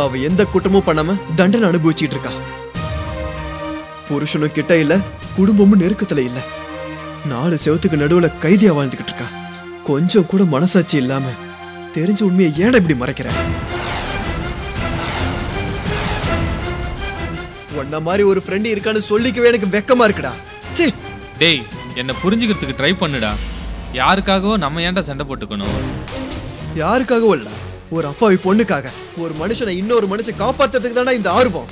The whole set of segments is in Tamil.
அவ எந்த குற்றமும் பண்ணாம தண்டனை அனுபவிச்சுட்டு இருக்கா. புருஷனும் கிட்ட இல்ல, குடும்பமும் நெருக்கத்துல இல்ல. 4 செவத்துக்கு நடுவுல கைதியா வாழ்ந்துகிட்டு இருக்கா. கொஞ்சம் கூட மனசாட்சி இல்லாம தெரிஞ்ச உண்மையை ஏன் இப்படி மறைக்கிற? உன்ன மாதிரி ஒரு ஃப்ரெண்ட் இருக்கான்னு சொல்லிக்கவே எனக்கு வெக்கமா இருக்குடா. சீ டேய், என்ன புரிஞ்சுக்கிறதுக்கு ட்ரை பண்ணுடா. யாருக்காகவோ நம்ம ஏன்டா சண்டை போட்டுக்கணும்? யாருக்காகவோ இல்ல, ஒரு அப்பாவி பொண்ணுக்காக. ஒரு மனுஷனை இன்னொரு மனுஷன் காப்பாத்துறதுக்கு தானே இந்த ஆர்வம்.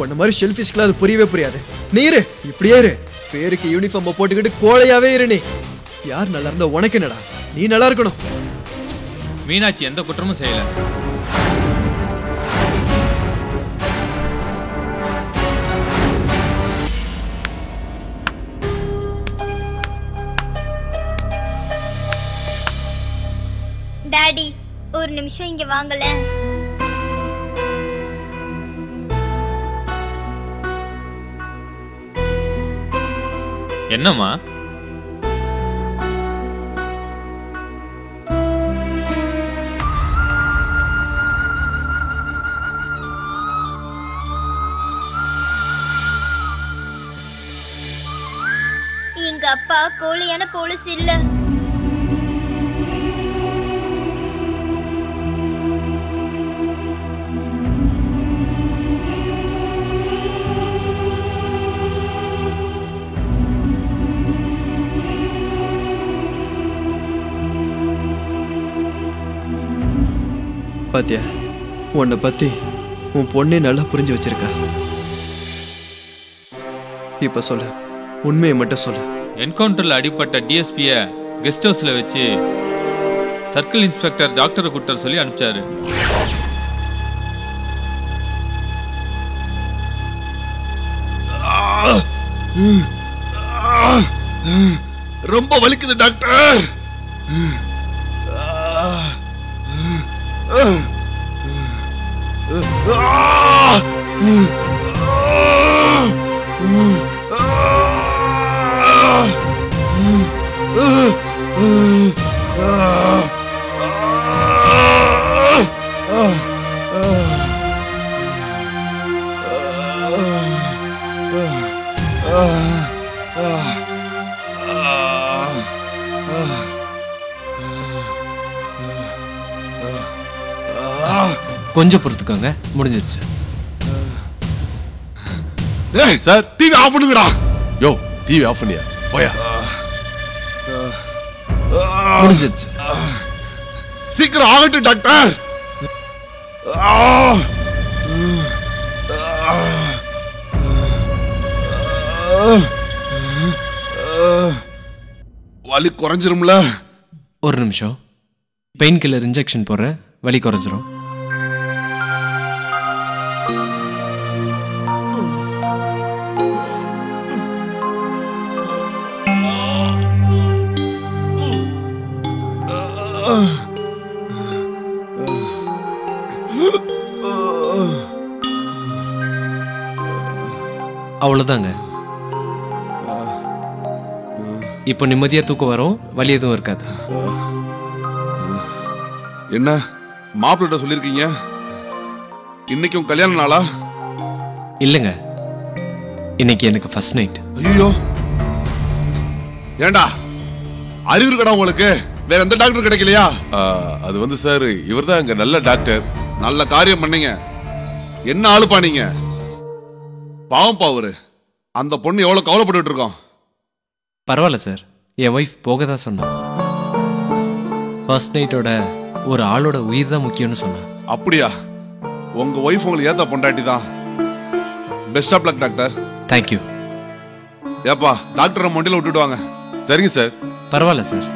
உன்ன மாதிரி ஷெல்ஃபிஷ்க்குலாம் அது புரியவே புரியாது. நீரு இப்படியே இரு, பேருக்கு யூனிஃபார்ம் போட்டுக்கிட்டு கோழையாவே இரு. நீ யார் நல்லா இருந்தா உனக்கு என்னடா? நீ நல்லா இருக்கணும். மீனாட்சி எந்த குற்றமும் செய்யல. டாடி, ஒரு நிமிஷம் இங்க வாங்கல. என்னம்மா? எங்க அப்பா கோழையான போலீஸ் இல்ல. பாத்தியா, உன்னை பத்தி உன் பொண்ணே நல்லா புரிஞ்சு வச்சிருக்கா. இப்ப சொல்ல, உண்மையை மட்டும் சொல்ல. என்கவுண்டர்ல அடிப்பட்ட டிஎஸ்பிய கெஸ்ட் ஹவுஸ்ல வச்சு சர்க்கிள் இன்ஸ்பெக்டர் டாக்டரை கூட்ட சொல்லி அனுப்பிச்சாரு. ரொம்ப வலிக்குது டாக்டர். கொஞ்சம் பொறுத்துக்கோங்க, முடிஞ்சிருச்சு. சார், டிவி ஆஃப் பண்ணுங்கடா. யோ, டிவி ஆஃப் பண்ணியா? போயா. முடிஞ்சிருச்சு. சீக்கிரம் ஆகட்டும் டாக்டர். வலி குறைஞ்சிரும்ல? ஒரு நிமிஷம், பெயின் கில்லர் இன்ஜெக்ஷன் போடுறேன், வலி குறைஞ்சிரும். அவ்வளவுதாங்க. இப்போ நிம்மதியா தூக்கம் வரும், வலி எதுவும் இருக்காது. என்ன மாப்பிள்ளை சொல்லிருக்கீங்க? இன்னைக்கும் கல்யாண நாளா? இல்லைங்க, இன்னைக்கு எனக்கு ஃபர்ஸ்ட் நைட். ஐயோ, ஏண்டா அறிவு இருக்கடா உங்களுக்கு? வேற எந்த டாக்டர் கிடைக்கலையா? அது வந்து சார், இவர் தான் அங்க நல்ல டாக்டர். நல்ல காரியம் பண்ணீங்க. என்ன ஆளுப்பா நீங்க? பாவம் பாவரு, அந்த பொண்ணு எவ்வளவு கவலைப்பட்டு இருக்கோம். பரவாயில்ல சார், என் ஒய்ஃப் போக தான் சொன்னான். ஃபர்ஸ்ட் நைட்டோட ஒரு ஆளோட உயிர் தான் முக்கியம்னு சொன்னான். அப்படியா? உங்க ஒய்ஃப் உங்களுக்கு ஏத்த பொண்டாட்டி தான். Best of luck doctor. Thank you. ஏப்பா, டாக்டரை மண்டியில் விட்டுட்டு வாங்க. சரிங்க சார். பரவாயில்ல சார்,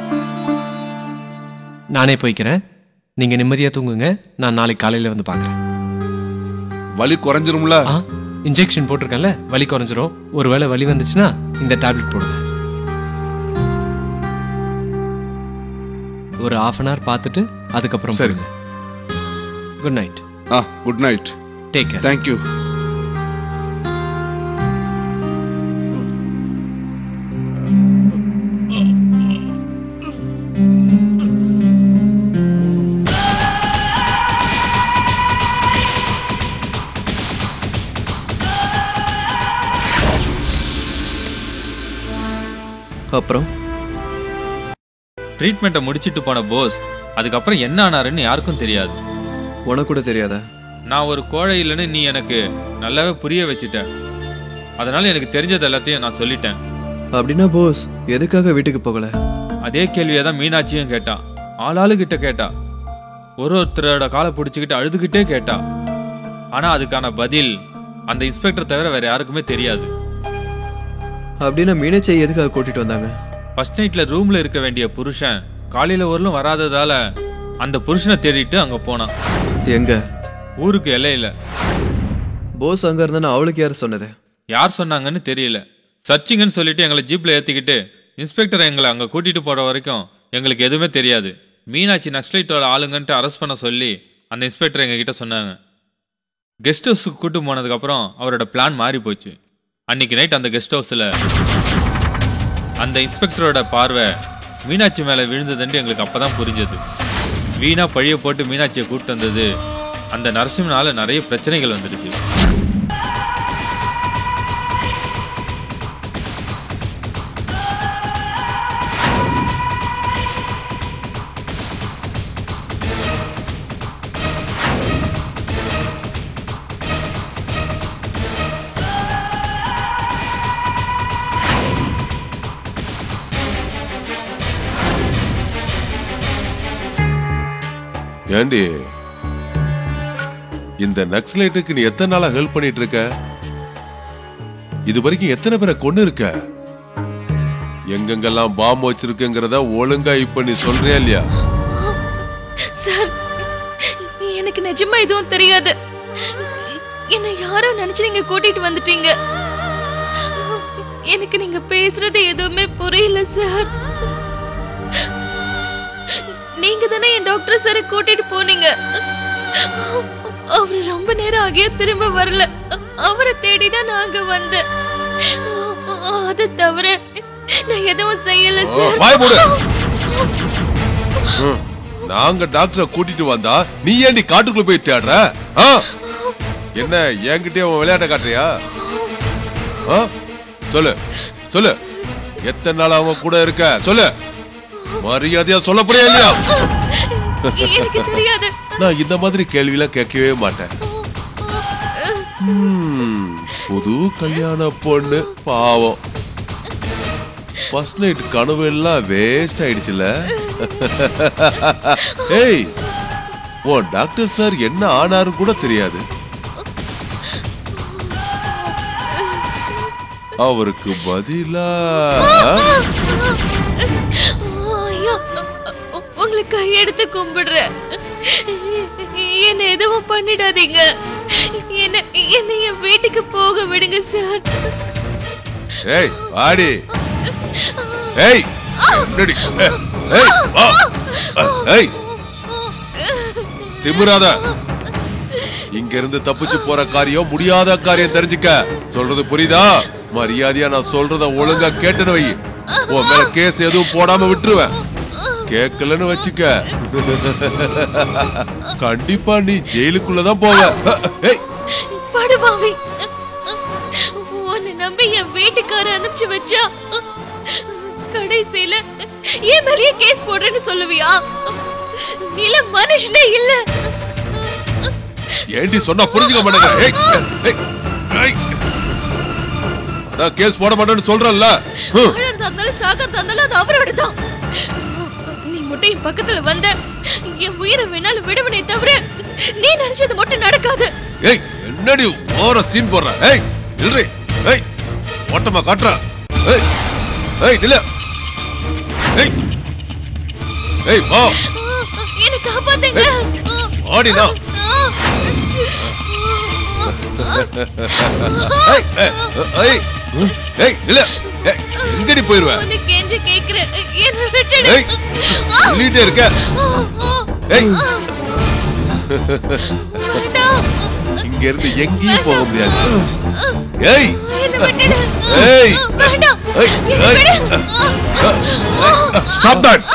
நானே போய்க்கிறேன். நீங்க நிம்மதியா தூங்குங்க, நான் நாளைக்கு காலையில வந்து பாக்குறேன். வலி குறைஞ்சிரும்ல? இன்ஜெக்ஷன் போட்டிருக்கேன்ல, வலி குறைஞ்சிரும். ஒருவேளை வலி வந்துச்சுன்னா இந்த டேப்லெட் போடுங்க. ஒரு ½ hour பார்த்துட்டு அதுக்கப்புறம் சரி. Good night. Good night. Take care. Thank you. அப்புறம் ட்ரீட்மெண்ட்டை முடிச்சிட்டு போன போஸ் அதுக்கப்புறம் என்ன ஆனாருன்னு யாருக்கும் தெரியாது. உனக்கு கூட தெரியாதா? நான் ஒரு கோழை இல்லைன்னு நீ எனக்கு நல்லாவே புரிய வச்சுட்ட. அதனால எனக்கு தெரிஞ்சது எல்லாத்தையும் நான் சொல்லிட்டேன். அப்படின்னா போஸ் எதுக்காக வீட்டுக்கு போகல? அதே கேள்வியை தான் மீனாட்சியும் கேட்டா. ஆளாளுகிட்ட கேட்டா. ஒருத்தரோட காலை பிடிச்சிக்கிட்டு அழுதுகிட்டே கேட்டா. ஆனா அதுக்கான பதில் அந்த இன்ஸ்பெக்டர் தவிர வேற யாருக்குமே தெரியாது. அப்படின்னா மீனாட்சியை எதுக்காக கூட்டிட்டு வந்தாங்க? ஃபர்ஸ்ட் நைட்ல ரூம்ல இருக்க வேண்டிய புருஷன் காலையில ஒருலும் வராததால அந்த புருஷனை தேடிட்டு அங்க போனான். எங்க? ஊருக்கு எல்லையில. போஸ் அங்க இருந்தானே அவளுக்கு யார் சொன்னது? யார் சொன்னாங்கன்னு தெரியல. சர்ச்சிங்கன்னு சொல்லிட்டு எங்களை ஜீப்ல ஏத்திக்கிட்டு இன்ஸ்பெக்டரை எங்களை அங்க கூட்டிட்டு போற வரைக்கும் எங்களுக்கு எதுவுமே தெரியாது. மீனாட்சி நக்ஸலைட்டோட ஆளுங்கன்ட்டு அரெஸ்ட் பண்ண சொல்லி அந்த இன்ஸ்பெக்டர் எங்க கிட்ட சொன்னாங்க. கெஸ்ட் ஹவுஸுக்கு கூட்டு போனதுக்கு அப்புறம் அவரோட பிளான் மாறி போச்சு. அன்னைக்கு நைட் அந்த கெஸ்ட் ஹவுஸ்ல அந்த இன்ஸ்பெக்டரோட பார்வை மீனாட்சி மேல விழுந்ததுன்னு எங்களுக்கு அப்பதான் புரிஞ்சது. வீணா பழிய போட்டு மீனாட்சியை கூப்பிட்டு வந்தது அந்த நரசிம்மனால நிறைய பிரச்சனைகள் வந்துடுச்சு. ஏண்டி இந்த நக்ஸலைட்டுக்கு நீ எத்தனை நாளா ஹெல்ப் பண்ணிட்டு இருக்க? இது வரைக்கும் எத்தனை பேரை கொண்டு இருக்க? எங்கெங்கெல்லாம் பாம்பு வச்சிருக்கங்கிறத ஒழுங்கா இப்ப நீ சொல்றியா இல்லையா? சார், எனக்கு நிஜமா எதுவும் தெரியாது. என்ன யாரோ நினைச்சு நீங்க கூட்டிட்டு வந்துட்டீங்க. எனக்கு நீங்க பேசுறது எதுவுமே புரியல சார். நீங்க தானே என் டாக்டர் சாரை கூட்டிட்டு போனீங்க. அவரு ரொம்ப நேரம் ஆகிய திரும்ப வரல. அவரை தேடிதான் நாங்க வந்தேன். அது தவிர நான் எதுவும் செய்யல சார். நாங்க டாக்டரை கூட்டிட்டு வந்தா நீ ஏண்டி காட்டுக்குள்ள போய் தேடுற? என்ன என்கிட்டயே விளையாட்ட காட்டுறியா? சொல்லு சொல்லு, எத்தனை நாள் அவன் கூட இருக்க? சொல்லு, மரியாதையா சொல்ல போறியா இல்லையா? எனக்கு தெரியாது. நான் இந்த மாதிரி கேள்வியெல்லாம் கேட்கவே மாட்டேன். புது கல்யாண பொண்ணு பாவம், ஃபர்ஸ்ட் நைட் கனவு எல்லாம் வேஸ்ட் ஆயிடுச்சுல. ஏய், ஓ டாக்டர் சார் என்ன ஆனாரு கூட தெரியாது. அவருக்கு பதிலா உங்களுக்கு கையெடுத்து கும்பிடுறேன். என்ன எதுவும் பண்ணிடாதீங்க. என்ன என் வீட்டுக்கு போக விடுங்க சார். ஏய் ஆடி, ஏய் என்னடி, ஏய் வா, ஏய் திமிராத. இங்க இருந்து தப்பிச்சு போற காரியம் முடியாத காரியம், தெரிஞ்சுக்க. சொல்றது புரியுதா? மரியாதையா நான் சொல்றத ஒழுங்கா கேட்டுன்னு வை. உன் மேல கேஸ் எதுவும் போடாம விட்டுருவேன். கேட்கலன்னு வச்சுக்க, கண்டிப்பா நீ ஜெயிலுக்குள்ளதான் போவ. படுபாவி, உன்னை நம்பி என் வீட்டுக்கார அனுப்பிச்சு வச்சா கடைசியில என் மேலேயே கேஸ் போடுறேன்னு சொல்லுவியா? நீல மனுஷனே இல்ல. ஏண்டி சொன்னா புரிஞ்சுக்க மாட்டேங்க. அதான் கேஸ் போட மாட்டேன்னு சொல்றல்ல. சாகறதா இருந்தாலும் அது அவரோட தான். நீ மட்டும் என் பக்கத்துல வந்த என் உயிரை வேணாலும் விடுவனே தவிர நீ நினைச்சது மட்டும் நடக்காது. ஏய் என்னடி ஓர சீன் போடுற? ஏய் நில்றி. ஏய் ஓட்டமா காட்டுற. ஏய் ஏய் நில்ல. ஏய் ஏய் வா, என்ன காப்பாத்துங்க. ஆடினா. ஏய் ஏய் ஏய் நில்ல. எங்கடி போயிருவ? உன்னை கெஞ்சி கேக்குறேன், என்ன விட்டுடு. ஏய் சொல்லிட்டே இருக்க. ஏய் இங்க இருந்து எங்கேயும் போக முடியாது. ஏய் என்ன விட்டுடு. ஏய் வேண்டாம். ஏய் ஸ்டாப் தட்.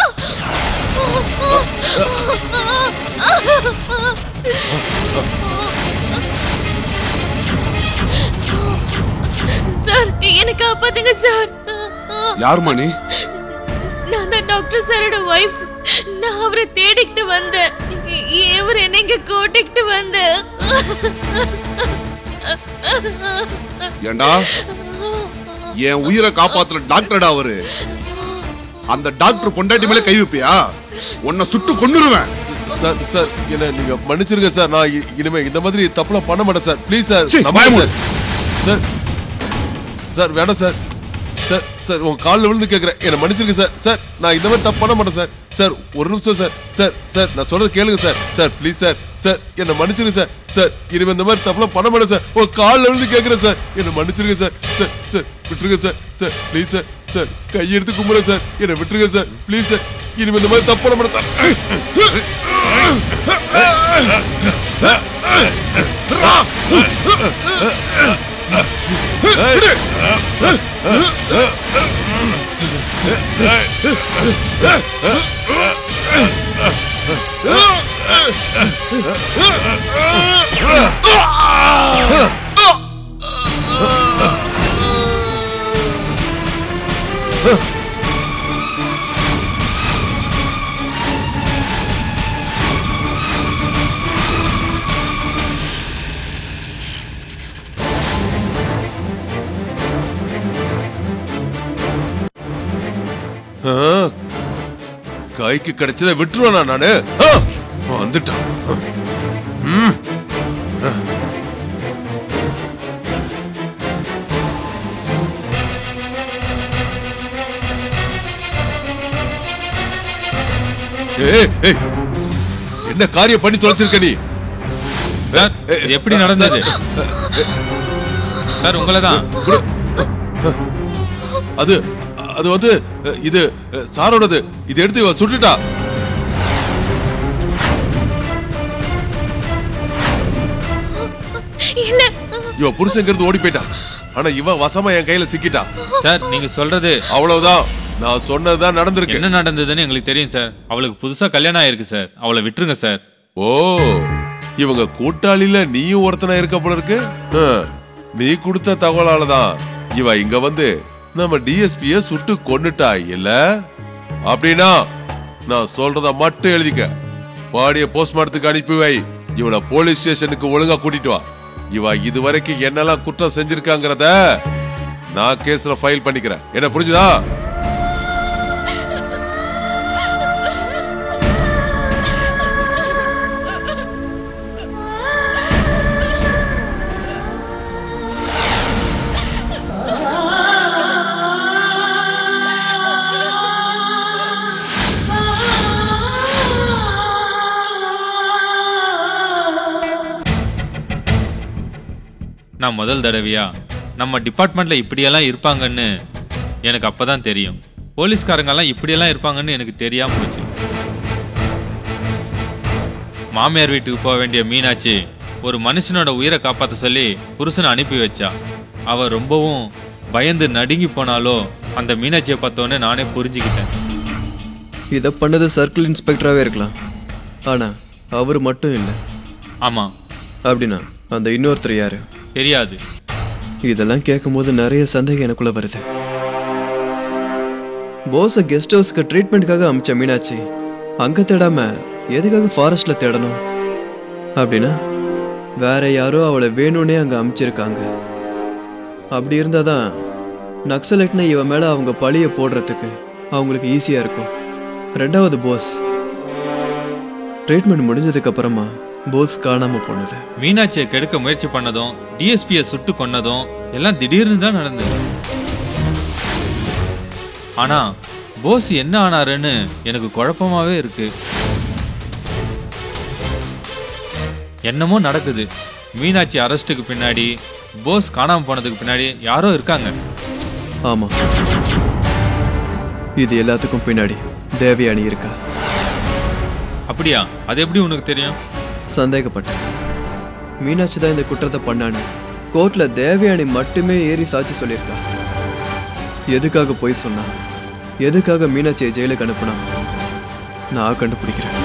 சார், என்ன காப்பாத்துங்க சார். யாருமா நீ? டாக்டர் சாரோட வைஃப். நான் அவரை தேடிக்கிட்டு வந்தேன். இவர் என்ன இங்க கூட்டிக்கிட்டு வந்து. ஏண்டா என் உயிரை காப்பாத்துற டாக்டர்டா அவரு. அந்த டாக்டர் பொண்டாட்டி மேல கை வைப்பியா? உன்னை சுட்டு கொன்னுருவேன். சார் சார் என்ன நீங்க மன்னிச்சிருங்க சார். நான் இனிமே இந்த மாதிரி தப்புலாம் பண்ண மாட்டேன் sir. Please sir. Sir sir வேணாம் சார். சார் சார் உங்க காலில் விழுந்து கேட்குறேன், என்னை மன்னிச்சிருங்க சார். சார் நான் இந்த மாதிரி தப்பு பண்ண மாட்டேன் சார். சார் ஒரு நிமிஷம் சார். சார் சார் நான் சொல்றது கேளுங்க sir. Sir please sir. Sir என்னை மன்னிச்சிருங்க சார். சார் இனிமே இந்த மாதிரி தப்புலாம் பண்ண மாட்டேன் சார். உங்க காலில் விழுந்து கேட்குறேன் சார், என்னை மன்னிச்சிருங்க சார். சார் சார் விட்டுருங்க sir. Sir please sir. Sir கையெடுத்து கும்பிடுறேன் சார், என்னை விட்டுருங்க சார். ப்ளீஸ் சார் இனிமே இந்த மாதிரி தப்பு பண்ண மாட்டேன் சார். கைக்கு கிடைச்சதை விட்டுருவானா நானு? வந்துட்டான். என்ன காரியம் பண்ணி தொலைச்சிருக்க நீ? சார் எப்படி நடந்தது? சார் உங்களதான். அது அது வந்து இது சாரோடது. இது எடுத்து இவ சுட்டுட்டா. இல்ல இவ புருஷங்கிறது ஓடி போயிட்டா. ஆனா இவன் வசமா என் கையில சிக்கிட்டா. சார் நீங்க சொல்றது அவ்வளவுதான். நான் சொன்னதுதான் நடந்திருக்கு. என்ன நடந்ததுன்னு எங்களுக்கு தெரியும் சார். அவளுக்கு புதுசா கல்யாணம் ஆயிருக்கு சார். அவளை விட்டுருங்க சார். ஓ இவங்க கூட்டாளில நீயும் ஒருத்தனா இருக்க போல இருக்கு. நீ கொடுத்த தகவலாலதான் இவ இங்க வந்து நம்ம டிஎஸ்பிய சுட்டு கொன்னுட்டா இல்ல? அப்படின்னா நான் சொல்றத மட்டும் எழுதிக்க. பாடிய போஸ்ட்மார்ட்டத்துக்கு அனுப்பி வை. இவள போலீஸ் ஸ்டேஷனுக்கு ஒழுங்கா கூட்டிட்டு வா. இவ இதுவரைக்கும் என்னெல்லாம் குற்றம் செஞ்சிருக்காங்கிறத நான் கேஸ்ல ஃபைல் பண்ணிக்கிறேன். என்ன புரிஞ்சுதா? நான் முதல் தடவையா நம்ம டிபார்ட்மெண்ட்ல இப்படியெல்லாம் இருப்பாங்கன்னு எனக்கு அப்பதான் தெரியும். போலீஸ்காரங்கெல்லாம் இப்படியெல்லாம் இருப்பாங்கன்னு எனக்கு தெரியாம போச்சு. மாமியார் வீட்டுக்கு போக வேண்டிய மீனாட்சி ஒரு மனுஷனோட உயிரை காப்பாற்ற சொல்லி புருஷனை அனுப்பி வச்சா. அவ ரொம்பவும் பயந்து நடுங்கி போனாலோ அந்த மீனாட்சியை பார்த்தோன்னே நானே புரிஞ்சுக்கிட்டேன். இதை பண்ணது சர்க்கிள் இன்ஸ்பெக்டராகவே இருக்கலாம், ஆனா அவர் மட்டும் இல்லை. ஆமா. அப்படின்னா அந்த இன்னொருத்தர் யாரு? தெரியாது. இதெல்லாம் கேட்கும்போது நிறைய சந்தேகம் எனக்குள்ள வருது. போஸ கெஸ்ட் ஹவுஸ்க்கு ட்ரீட்மெண்ட்காக அமிச்ச மீனாட்சி அங்க தேடாம எதுக்காக ஃபாரஸ்ட்ல தேடணும்? அப்படின்னா வேற யாரோ அவளை வேணும்னே அங்க அமிச்சிருக்காங்க. அப்படி இருந்தாதான் நக்சலைட்னா இவன் மேல அவங்க பழிய போடுறதுக்கு அவங்களுக்கு ஈஸியா இருக்கும். ரெண்டாவது போஸ் ட்ரீட்மெண்ட் முடிஞ்சதுக்கு அப்புறமா போஸ் காணாம போனது. மீனாட்சியை கெடுக்க முயற்சி பண்ணதும் டிஎஸ்பியை சுட்டு கொன்னதும் எல்லாம் திடீர்னு தான் நடந்தது. ஆனா போஸ் என்ன ஆனாருன்னு எனக்கு குழப்பமாவே இருக்கு. என்னமோ நடக்குது. மீனாட்சி அரெஸ்டுக்கு பின்னாடி போஸ் காணாம போனதுக்கு பின்னாடி யாரோ இருக்காங்க. ஆமா, இது எல்லாத்துக்கும் பின்னாடி தேவயானி இருக்கா. அப்படியா? அது எப்படி உனக்கு தெரியும்? சந்தேகப்பட்டேன். மீனாட்சி தான் இந்த குற்றத்தை பண்ணான்னு கோர்ட்ல தேவயானி மட்டுமே ஏறி சாட்சி சொல்லியிருக்கா. எதுக்காக போய் சொன்னா, எதுக்காக மீனாட்சியை ஜெயிலுக்கு அனுப்புனா நான் கண்டுபிடிக்கிறேன்.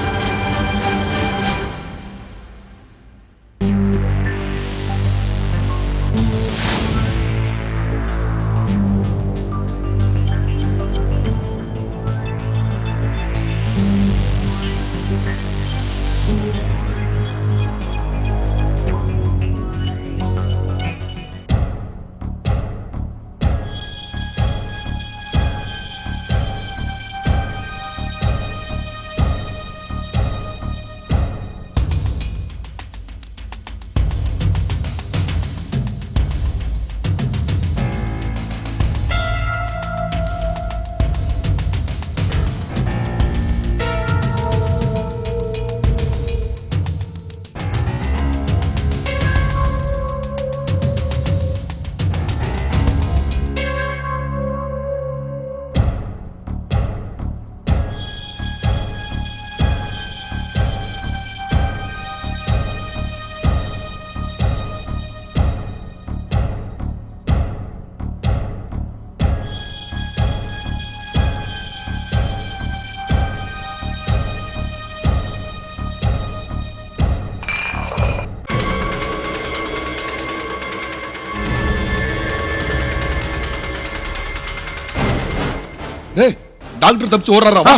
டாக்டர் தப்பிச்சு ஓடுறாரா வா.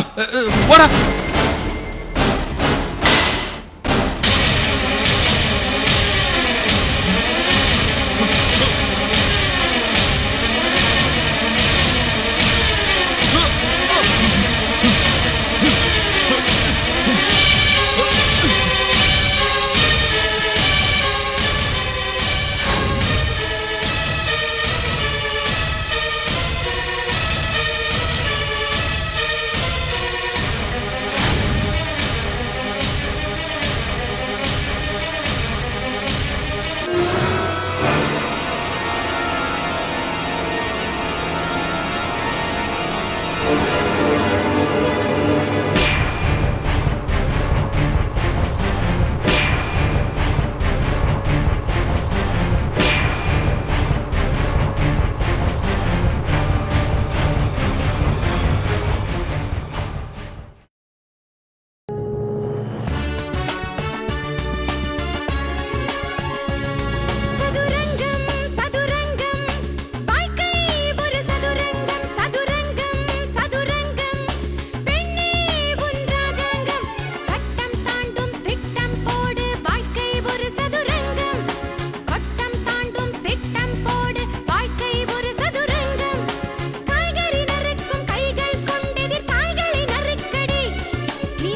போடா. நீ